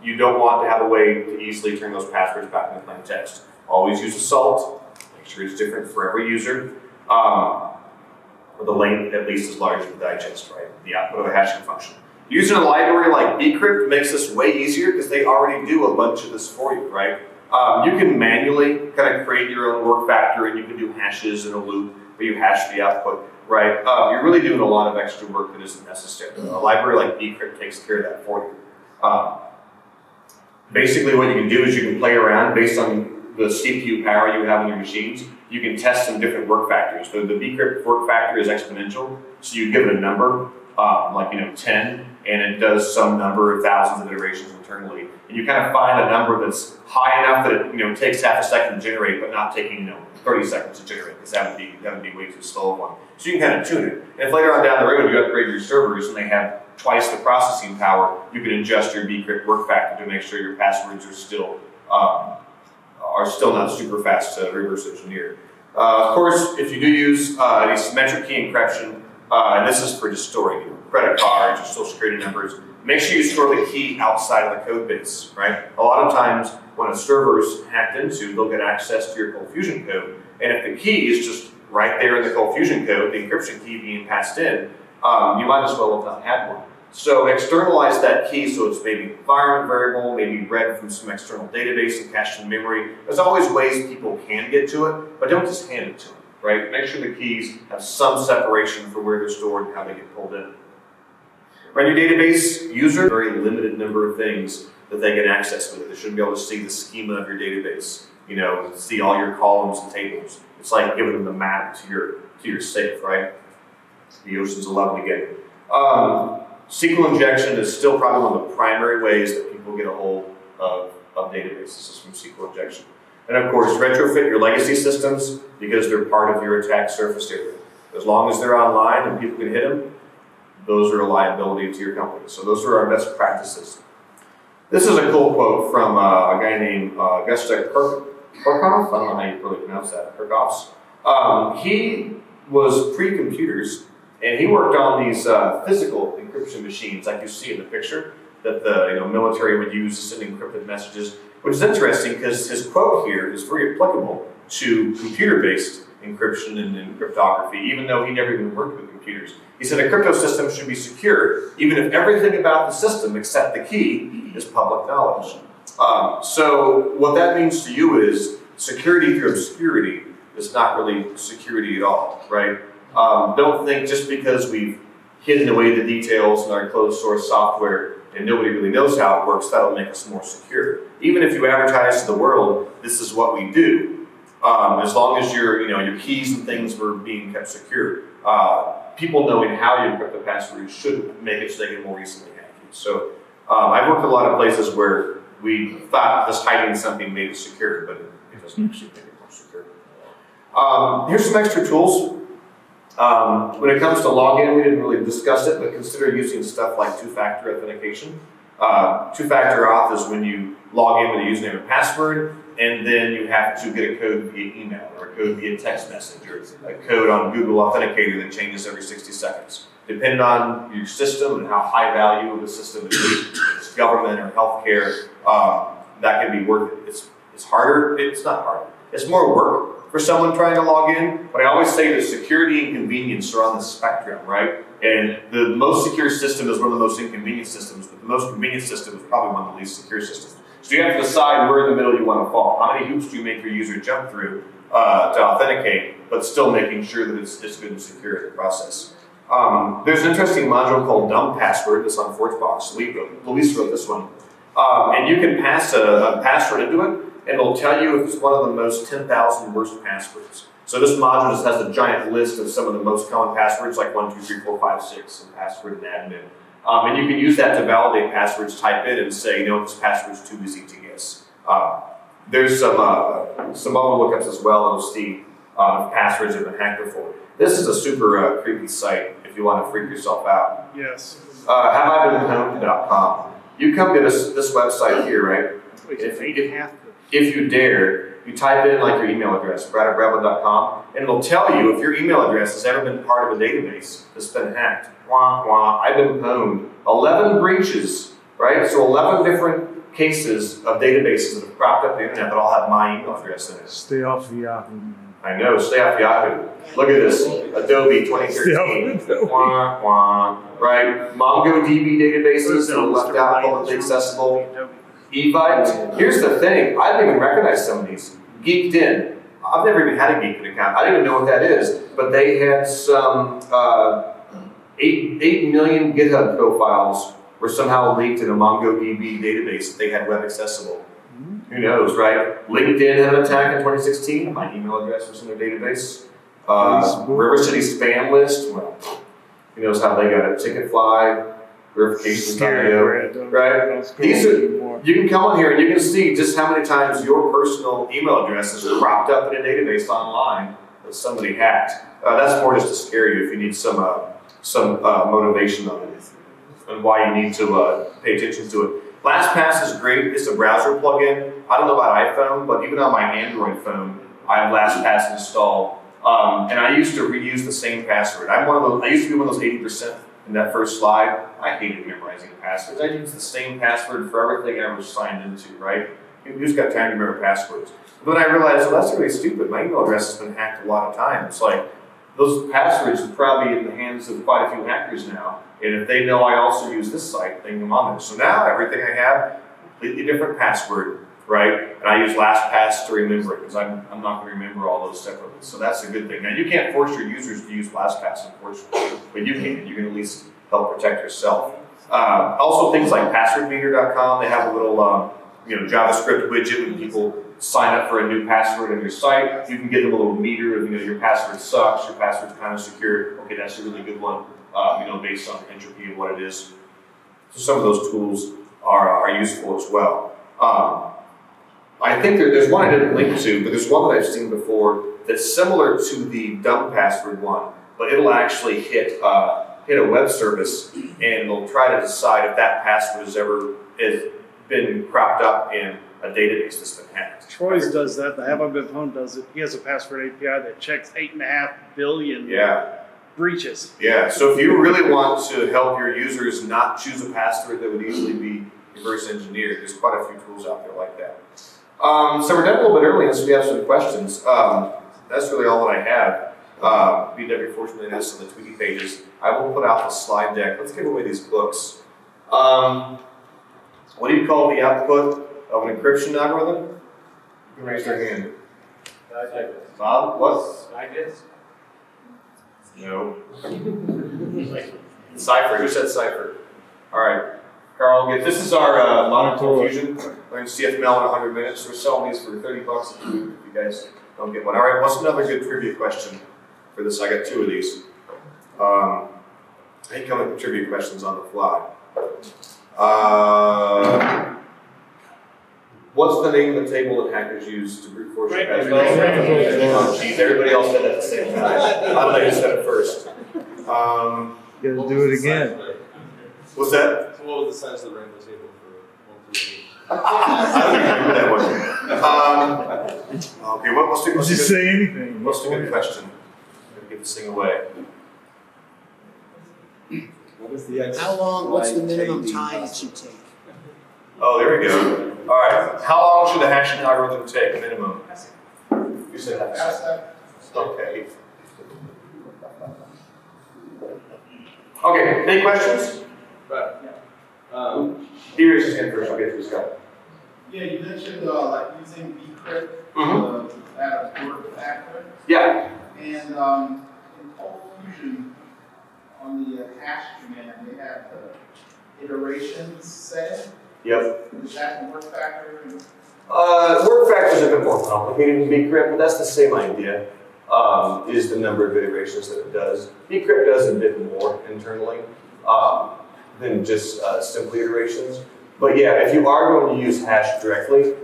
You don't want to have a way to easily turn those passwords back into plain text. Always use a salt. Make sure it's different for every user. The length at least as large as the digest, right? The output of a hashing function. Using a library like bcrypt makes this way easier because they already do a bunch of this for you, right? You can manually kind of create your own work factor, and you can do hashes in a loop where you hash the output, right? You're really doing a lot of extra work that isn't necessary. A library like bcrypt takes care of that for you. Basically what you can do is you can play around based on the CPU power you have on your machines. You can test some different work factors. So the bcrypt work factor is exponential, so you give it a number, 10, and it does some number of thousands of iterations internally. And you kind of find a number that's high enough that it takes half a second to generate, but not taking 30 seconds to generate, because that would be way too slow one. So you can kind of tune it. And if later on down the road you upgrade your servers and they have twice the processing power, you can adjust your bcrypt work factor to make sure your passwords are still not super fast to reverse engineer. Of course, if you do use any symmetric key encryption, and this is for just storing credit cards or social security numbers, make sure you store the key outside of the code base, right? A lot of times when a server is hacked into, they'll get access to your Cold Fusion code, and if the key is just right there in the Cold Fusion code, the encryption key being passed in, you might as well have not had one. So externalize that key so it's maybe an environment variable, maybe read from some external database and cached in memory. There's always ways people can get to it, but don't just hand it to them, right? Make sure the keys have some separation for where they're stored and how they get pulled in. Run your database user, very limited number of things that they can access with it. They shouldn't be able to see the schema of your database, see all your columns and tables. It's like giving them the map to your safe, right? The Ocean's 11 again. SQL injection is still probably one of the primary ways that people get a hold of databases, is from SQL injection. And of course, retrofit your legacy systems because they're part of your attack surface area. As long as they're online and people can hit them, those are a liability to your company. So those are our best practices. This is a cool quote from a guy named Gustav Kirchhoff. I don't know how you really pronounce that. Kirchhoffs. He was pre-computers, and he worked on these physical encryption machines, like you see in the picture, that the military would use to send encrypted messages. Which is interesting because his quote here is very applicable to computer-based encryption and cryptography, even though he never even worked with computers. He said a crypto system should be secure, even if everything about the system except the key is public knowledge. So what that means to you is security through obscurity is not really security at all, right? Don't think just because we've hidden away the details in our closed source software and nobody really knows how it works, that'll make us more secure. Even if you advertise to the world, this is what we do, as long as your keys and things were being kept secure, people knowing how you encrypt the password should make it so they can more easily hack you. So I've worked a lot of places where we thought just hiding something made it secure, but it doesn't actually make it more secure. Here's some extra tools. When it comes to login, we didn't really discuss it, but consider using stuff like two-factor authentication. Two-factor auth is when you log in with a username and password, and then you have to get a code via email, or a code via text message, or a code on Google Authenticator that changes every 60 seconds. Depending on your system and how high value of the system it is, it's government or healthcare, that can be worth it. It's harder, it's not harder. It's more work for someone trying to log in, but I always say that security and convenience are on the spectrum, right? And the most secure system is one of the most inconvenient systems, but the most convenient system is probably one of the least secure systems. So you have to decide where in the middle you want to fall. How many hoops do you make your user jump through to authenticate, but still making sure that it's good and secure in the process. There's an interesting module called dumb password that's on ForgeBox. Luis wrote this one. And you can pass a password into it, and it'll tell you if it's one of the most 10,000 worst passwords. So this module just has a giant list of some of the most common passwords, like 1, 2, 3, 4, 5, 6, and password and admin. And you can use that to validate passwords, type in and say, this password's too easy to guess. There's some other lookups as well, and you'll see if passwords have been hacked before. This is a super creepy site. if you want to freak yourself out. Yes. HaveIBeenPwned.com. You come to this website here, right? Wait, it's 8.5. If you dare, you type in like your email address, brad@bravo.com, and it'll tell you if your email address has ever been part of a database that's been hacked. Wah, wah, I've been pwned. 11 breaches, right? So 11 different cases of databases that have cropped up the internet that all have my email address in it. Stay off of Yahoo, man. I know, stay off Yahoo. Look at this, Adobe 2013. Wah, wah, right? MongoDB databases that are left out, publicly accessible. Evite. Here's the thing, I didn't even recognize some of these. Geeked In. I've never even had a Geeked In account. I don't even know what that is. But they had some 8 million GitHub profiles were somehow linked in a MongoDB database that they had web accessible. Who knows, right? LinkedIn had an attack in 2016. My email address was in their database. River City spam list. Well, who knows how they got it? Ticketfly, verification.io, right? These are. You can come on here and you can see just how many times your personal email address is cropped up in a database online that somebody hacked. That's more just to scare you if you need some motivation on it and why you need to pay attention to it. LastPass is great. It's a browser plugin. I don't know about iPhone, but even on my Android phone, I have LastPass installed. And I used to reuse the same password. I used to be one of those 80% in that first slide. I hated memorizing passwords. I used the same password for everything I was signed into, right? You just got time to remember passwords. But then I realized, well, that's really stupid. My email address has been hacked a lot of times. Like, those passwords are probably in the hands of quite a few hackers now. And if they know I also use this site, they can come on there. So now everything I have, completely different password, right? And I use LastPass to remember it because I'm not going to remember all those separately. So that's a good thing. Now you can't force your users to use LastPass, unfortunately, but you can. You can at least help protect yourself. Also, things like passwordmeter.com, they have a little JavaScript widget when people sign up for a new password on your site. You can give them a little meter of your password sucks, your password's kind of secure. Okay, that's a really good one. Based on Entropy and what it is. So some of those tools are useful as well. I think there's one I didn't link to, but there's one that I've seen before that's similar to the dumb password one, but it'll actually hit a web service and it'll try to decide if that password has been cropped up in a database that's been hacked. Troy's does that. The Have I Been Pwned does it. He has a password API that checks 8.5 billion breaches. Yeah, so if you really want to help your users not choose a password that would easily be reverse engineered, there's quite a few tools out there like that. So we're done a little bit early, so we have some questions. That's really all that I have. BW fortunately has some of the Tweety pages. I will put out the slide deck. Let's give away these books. What do you call the output of an encryption algorithm? You can raise your hand. Bob, what? No. Cipher. Who said cipher? All right. Carl, this is our logical fusion. We're in CFML in 100 minutes. We're selling these for $30 if you guys don't get one. All right. What's another good trivia question for this? I got 2 of these. I hate coming up with trivia questions on the fly. What's the name of the table that hackers use to brute force your password? Oh, geez, everybody else said that at the same time. I don't know who said it first. You gotta do it again. What's that? So what was the size of the rainbow table for 138? I don't remember that one. Okay, what's Just say anything. What's the good question? Gonna give this thing away. How long, what's the minimum time it should take? Oh, there we go. All right. How long should the hashing algorithm take, minimum? You said that. Okay. Okay, any questions? Here's his hand first. I'll get to his guy. Yeah, you mentioned like using decrypt at a word factor. Yeah. And in Cold Fusion, on the hash command, they have the iterations setting. Yep. Is that the word factor? Word factor is a bit more complicated than bcrypt, but that's the same idea. Is the number of iterations that it does. Bcrypt does a bit more internally than just simply iterations. But yeah, if you are going to use hash directly,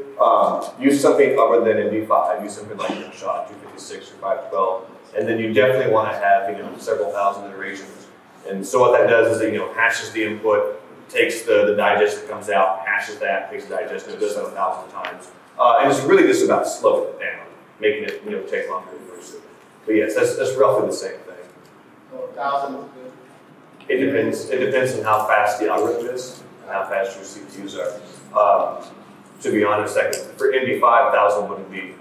use something other than MD5. Use something like SHA-256 or 512, and then you definitely want to have several thousand iterations. And so what that does is it, hashes the input, takes the digest that comes out, hashes that, takes the digest, and it does that 1,000 times. And it's really just about slowing it down, making it take longer to parse it. But yes, that's roughly the same thing. So 1,000 is good. It depends. It depends on how fast the algorithm is and how fast your CPUs are. To be honest, for NV5, 1,000 wouldn't be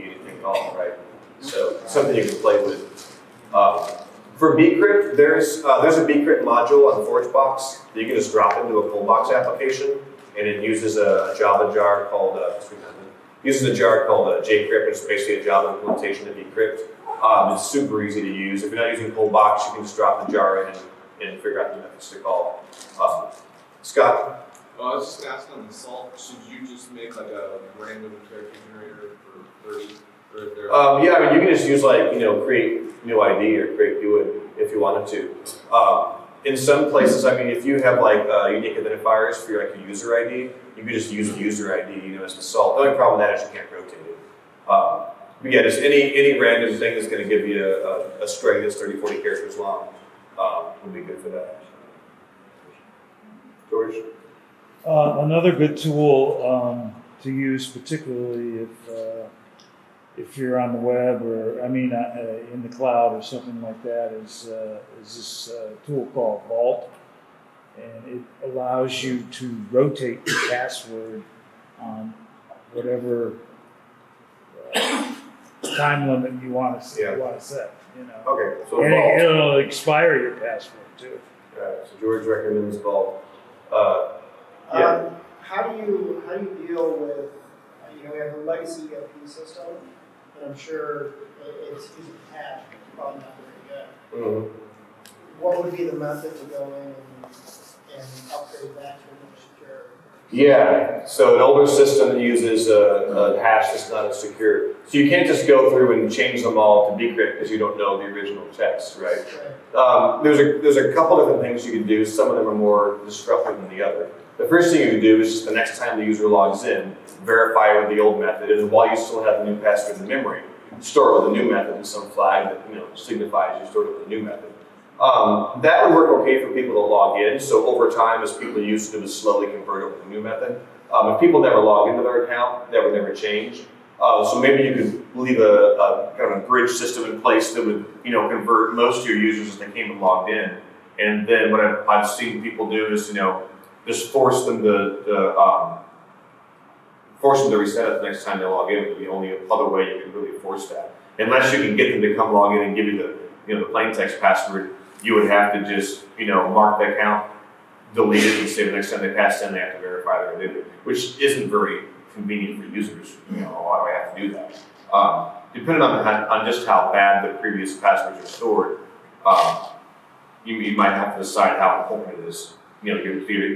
anything at all, right? So something you can play with. For bcrypt, there's a bcrypt module on ForgeBox that you can just drop into a Coldbox application, and it uses a Java jar called jcrypt. It's basically a Java implementation of bcrypt. It's super easy to use. If you're not using Coldbox, you can just drop the jar in and figure out the methods to call. Scott? Well, I was just asking on the salt, should you just make like a random character generator for 30? Yeah, I mean, you can just use create new ID or create do it if you wanted to. In some places, I mean, if you have unique identifiers for your user ID, you could just use the user ID, as the salt. The only problem with that is you can't rotate it. But yeah, just any random thing that's going to give you a string that's 30, 40 characters long would be good for that. George? Another good tool to use, particularly if you're on the web or in the cloud or something like that, is this tool called Vault, and it allows you to rotate the password on whatever time limit you want to set. Okay, so And Vault. it'll expire your password too. So George recommends Vault. How do you deal with, we have a legacy ERP system, and I'm sure it's using hash, but it's probably not very good. Mm-hmm. What would be the method to go in and upgrade that to a more secure? Yeah, so an older system that uses a hash that's not as secure. So you can't just go through and change them all to bcrypt because you don't know the original text, right? There's a couple different things you can do. Some of them are more disruptive than the other. The first thing you can do is just the next time the user logs in, verify with the old method, and while you still have the new password in memory, store it with the new method in some flag that signifies you stored it with the new method. That would work okay for people that log in. So over time, as people used to, it would slowly convert over to the new method. If people never log into their account, that would never change. So maybe you could leave a kind of a bridge system in place that would convert most of your users as they came and logged in. And then what I've seen people do is just force them to reset it the next time they log in. Would be the only other way you can really force that. Unless you can get them to come log in and give you the plain text password, you would have to just mark the account, delete it, and say the next time they pass in they have to verify their identity, which isn't very convenient for users. Why do I have to do that? Depending on just how bad the previous passwords are stored, you might have to decide how important it is. You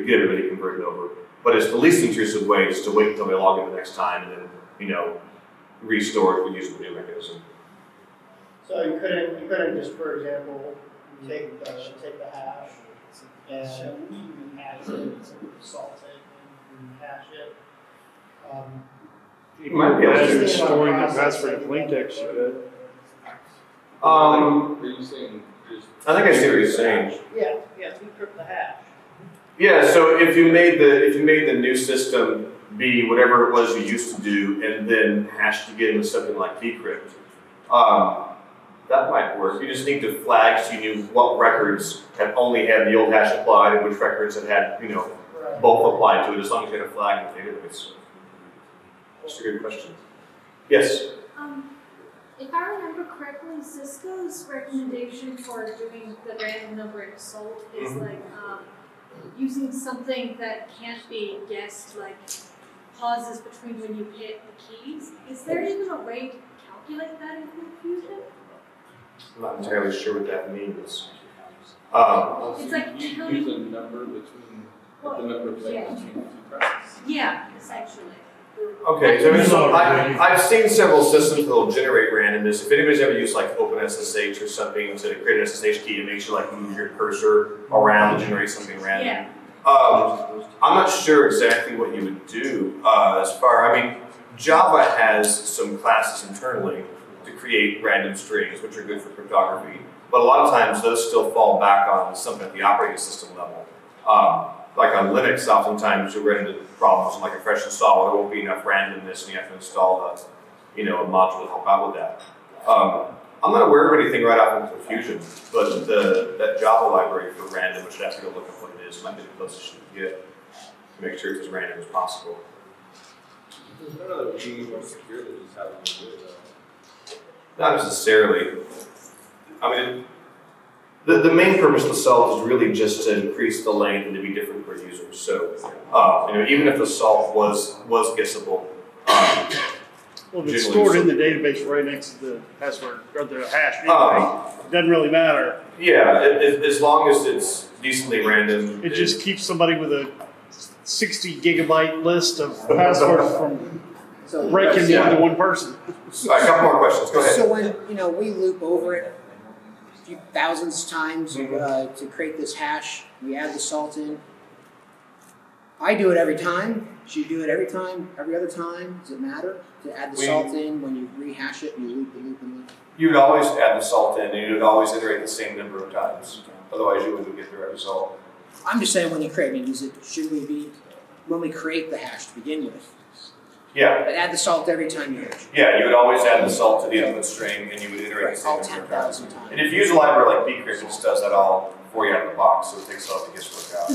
get everybody converted over. But it's the least intrusive way is to wait until they log in the next time and then restore it using the new mechanism. So you couldn't just, for example, take the hash and hash it, salt it, and hash it. You might be able As to. you're storing the password in plain text, you could. Are you saying just? I think I see what you're saying. Yeah, decrypt the hash. Yeah, so if you made the new system be whatever it was you used to do, and then hashed it again with something like decrypt, that might work. You just need to flag so you knew what records had only had the old hash applied and which records had both applied to it, as long as you had a flag in the database. That's a good question. Yes? If I remember correctly, Cisco's recommendation for doing the random number in salt is using something that can't be guessed, like pauses between when you hit the keys. Is there even a way to calculate that in Fusion? I'm not entirely sure what that means. It's like you telling- use a number between the number of seconds between the two presses. Yeah, essentially. Okay, so I've seen several systems that will generate randomness. If anybody's ever used OpenSSH or something to create an SSH key, it makes you move your cursor around to generate something random. Yeah. I'm not sure exactly what you would do Java has some classes internally to create random strings, which are good for cryptography. But a lot of times those still fall back on something at the operating system level. Like on Linux, oftentimes you'll run into problems like a fresh install, there won't be enough randomness and you have to install a module to help out with that. I'm not aware of anything right off into Fusion, but that Java library for random, which I'd have to go look up what it is, might be the closest you can get to make sure it's as random as possible. There's none of the being more secure than just having to do it. Not necessarily. I mean, the main purpose of the salt is really just to increase the length and to be different for users. So, even if the salt was guessable, Well, if it's stored in the database right next to the password or the hash, anyway, it doesn't really matter. Yeah, as long as it's decently random. It just keeps somebody with a 60 gigabyte list of passwords from breaking more than one person. All right, a couple more questions. Go ahead. So when we loop over it a few thousands of times to create this hash, we add the salt in. I do it every time. Should you do it every time, every other time? Does it matter to add the salt in when you rehash it and you loop and loop and loop? You would always add the salt in, and you would always iterate the same number of times. Otherwise, you wouldn't get the right result. I'm just saying when you create, should we be when we create the hash to begin with? Yeah. But add the salt every time you hash. Yeah, you would always add the salt to the input string, and you would iterate the same all number of times. 10,000 times. And if you use a library like bcrypt, it just does that all for you out of the box, so it takes all the guesswork out.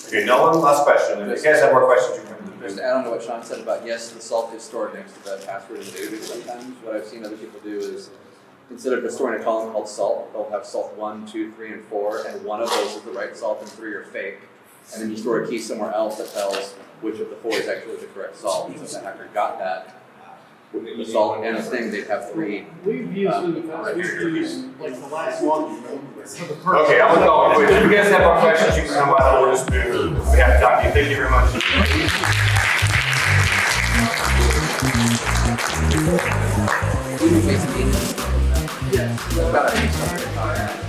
Okay, Nolan, last question. If you guys have more questions, you can come to Just to add on to what Sean said about, yes, the salt is stored next to the password in the database sometimes. What I've seen other people do is, instead of just storing a column called salt, they'll have salt 1, 2, 3, and 4, and one of those is the right salt and 3 are fake. And then you store a key somewhere else that tells which of the 4 is actually the correct salt. So if the hacker got that, the salt and the thing, they'd have 3. We've used in the past, we've used like the last one. Okay, I'm gonna go. If you guys have more questions, you can come by the Lourdes booth. We have to talk to you. Thank you very much. Yes.